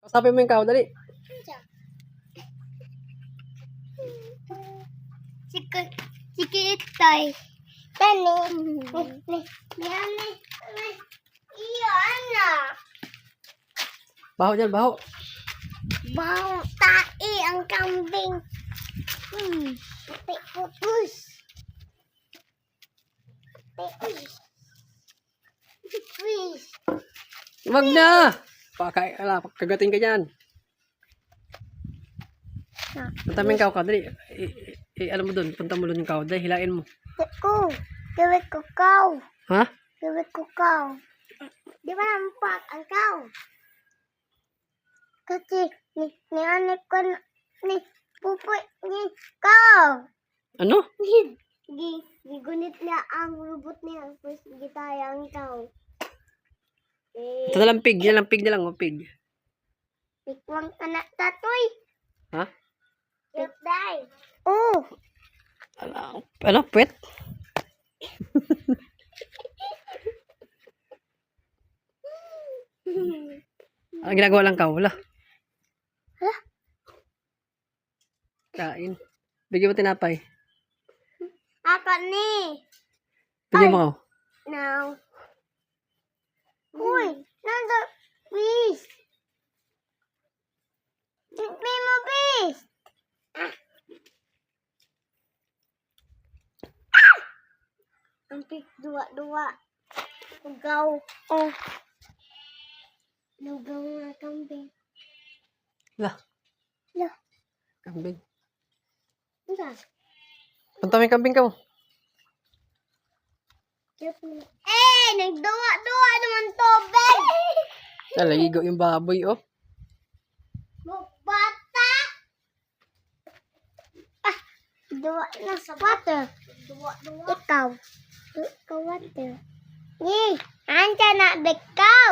Kausapin mo yung kao, dali. Sikitay. Tani. Iyo, ana. Baho dyan, baho. Bau tai ang kambing. Pupus. Pupus. Wag na! Kagating ka dyan. Punta mo yung kao ka, dali. Alam mo dun, punta mo dun yung kao, dali, hilain mo. Ko. Gawin ko kaw. Ha? Gawin ko kaw. Di ba nampak ang kaw? Kasi ni anak ko ni pupoy ni kaw. Ano? Gigunit niya ang robot niya. Tapos gitaya ang kaw. Ito na lang pig, yan lang pig na lang, pig. Ikwang anak tatoy. Ha? Cute day. Oh. Ano, puwet? Ano ginagawa lang ka? Wala. Hala? Kain. Bigyan mo tinapay. Ako ni. Bigyan mo ako. Now. Uy, nanda, please. Bigyan mo, please. Ang pig, dua-dua. Ugaw. Oh. Lugaw nga kambing. Lah, Lah, kambing. ano? Punta mo yung kambing ka mo. Nagduwa-duwa naman tubig. Naligo yung baboy, oh. Bata. Duwa na sa water. Duwa-duwa. Ikaw. Ikaw water. Andiyan na, ikaw.